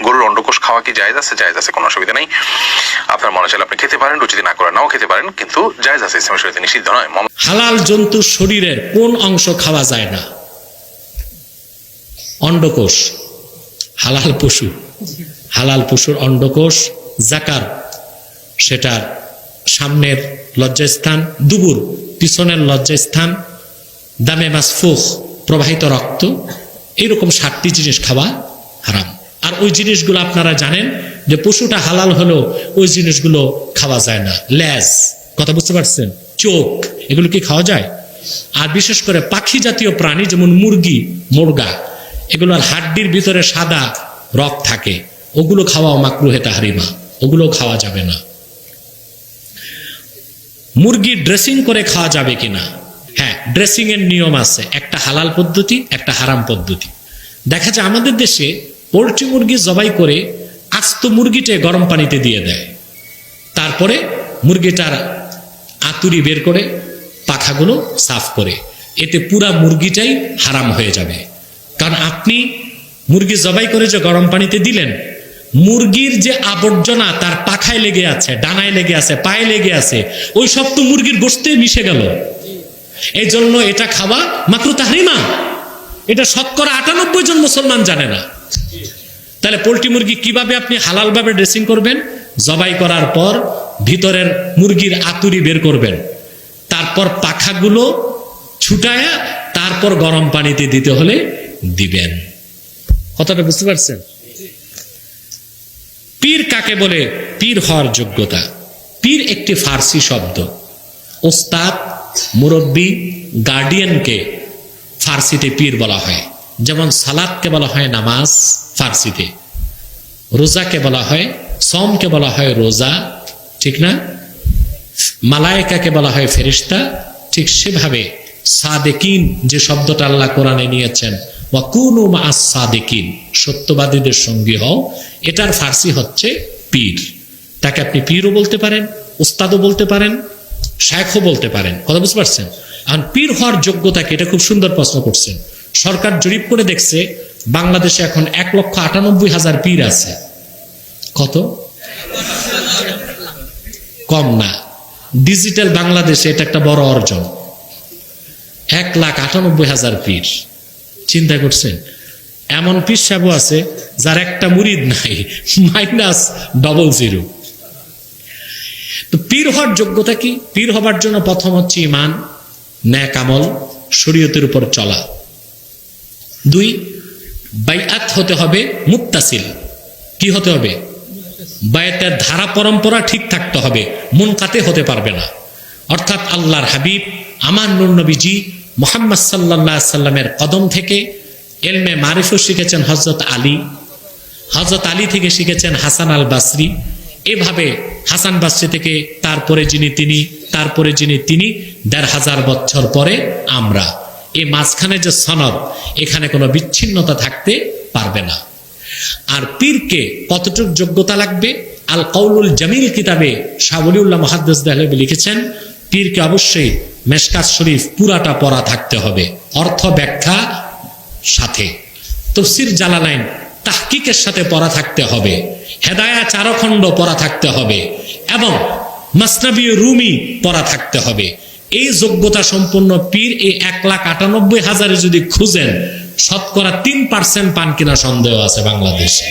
গরুর অন্ডকোষ খাওয়া কি জায়েজ আছে? জায়েজ আছে, কোনো অসুবিধা নেই। আপনার মনে চাইলে আপনি খেতে পারেন, রুচি না করে নাও খেতে পারেন, কিন্তু জায়েজ আছে, ইসলামের শরীয়তে নিষিদ্ধ নয়। হালাল জন্তুর শরীরের কোন অংশ খাওয়া যায় না? অন্ডকোষ। হালাল পশু, হালাল পশুর অন্ডকোষ, জাকার, সেটার সামনের লজ্জাস্থান, দুবুর পিছনের লজ্জাস্থান, দামে মাসফুখ প্রবাহিত রক্ত, এইরকম 7টি জিনিস খাওয়া হারাম। আর ওই জিনিসগুলো আপনারা জানেন যে পশুটা হালাল হলেও ওই জিনিসগুলো খাওয়া যায় না। লেজ, কথা বুঝতে পারছেন, চোখ, এগুলো কি খাওয়া যায়? আর বিশেষ করে পাখি জাতীয় প্রাণী যেমন মুরগি, মুরগা, এগুলোর হাড্ডির ভিতরে সাদা রক থাকে, ওগুলো খাওয়াও মাকরুহে তাহরিমা, ওগুলো খাওয়া যাবে না। মুরগি ড্রেসিং করে খাওয়া যাবে কিনা? হ্যাঁ, ড্রেসিং এর নিয়ম আছে, একটা হালাল পদ্ধতি, একটা হারাম পদ্ধতি। দেখা যায় আমাদের দেশে পোল্ট্রি মুরগি জবাই করে আস্ত মুরগিটা গরম পানিতে দিয়ে দেয়, তারপরে মুরগিটার আতুরি বের করে পাখাগুলো সাফ করে, এতে পুরা মুরগিটাই হারাম হয়ে যাবে। কারণ আপনি মুরগি জবাই করে যে গরম পানিতে দিলেন, মুরগির যে আবর্জনা তার পাখায় লেগে আছে, ডানায় লেগে আছে, পায়ে লেগে আছে, ওই সব তো মুরগির গোশতে মিশে গেল। এই জন্য এটা খাওয়া মাকরুহ তাহরিমা। এটা 98% জন মুসলমান জানে না। তাহলে পোল্ট্রি মুরগি কিভাবে আপনি হালাল ভাবে ড্রেসিং করবেন? জবাই করার পর ভিতরের মুরগির আতুরি বের করবেন, তারপর পাখাগুলো ছুটায়া তারপর গরম পানিতে দিতে হলে দিবেন। কথাটা বুঝতে পারছেন? পীর কাকে বলে? পীর হওয়ার যোগ্যতা। পীর একটি ফার্সি শব্দ। ওস্তাদ, মুরব্বী, গার্ডিয়ানকে ফার্সিতে পীর বলা হয়। যেমন সালাতকে বলা হয় নামাজ ফার্সিতে, রোজাকে বলা হয়, সমকে বলা হয় রোজা, ঠিক না? মালায়েকাকে বলা হয় ফেরেশতা। ঠিক সেভাবে সাদেকিন যে শব্দটা আল্লাহ কোরআনে নিয়েছেন, ওয়াকুনু মাআস সাদেকিন, সত্যবাদীদের সঙ্গী হও, এটার ফার্সি হচ্ছে পীর। তাকে আপনি পীরও বলতে পারেন, উস্তাদও বলতে পারেন, শায়খও বলতে পারেন। কথা বুঝতে পারছেন? আর পীর হওয়ার যোগ্যতাকে, এটা খুব সুন্দর প্রশ্ন করছেন। সরকার জরিপ করে দেখছে বাংলাদেশে এখন 1,98,000 পীর আছে। কত? কম না। ডিজিটাল বাংলাদেশে এটা একটা বড় অর্জন। 1,98,000 পীর। চিন্তা করছেন? এমন পীর সাহেব আছে যার একটা মুরিদ নাই, -00। তো পীর হওয়ার যোগ্যতা কি? পীর হবার জন্য প্রথম হচ্ছে ঈমান, নেক আমল, শরীয়তের উপর চলা। 2, বাইআত হতে হবে মুত্তাসিল। কি হতে হবে? বায়াতের ধারা পরম্পরা ঠিক থাকতে হবে, মুনকাতে হতে পারবে না। অর্থাৎ আল্লাহর হাবিব আমার নূর নবীজি মুহাম্মদ সাল্লাল্লাহু আলাইহি সাল্লামের কদম থেকে ইলমে মারিফত শিখেছেন হযরত আলী, হযরত আলী থেকে শিখেছেন হাসান আল বাসরি, এভাবে হাসান বাসরি থেকে তারপরে যিনি তিনি, তারপরে যিনি তিনি, ১৫০০ বছর পরে আমরা। এই মাঝখানে যে সনদ, এখানে কোনো বিচ্ছিন্নতা থাকতে পারবে না। আর পীরকে কতটুকু যোগ্যতা লাগবে? আল কাউলুল জামিল কিতাবে শাহ ওলিউল্লাহ মুহাদ্দিস দেহলভী লিখেছেন, পীরকে অবশ্যই মেশকাত শরীফ পুরাটা পড়া থাকতে হবে, অর্থ ব্যাখ্যা সাথে। তাফসীর জালালাইন তাহকিকের সাথে পড়া থাকতে হবে, হেদায়া 4 খণ্ড পড়া থাকতে হবে, এবং মাসনাবী রুমি পড়া থাকতে হবে। এই যোগ্যতা সম্পন্ন পীর এই 1,98,000 যদি খুঁজেন, শতকরা 3% পান কিনা সন্দেহ আছে বাংলাদেশে।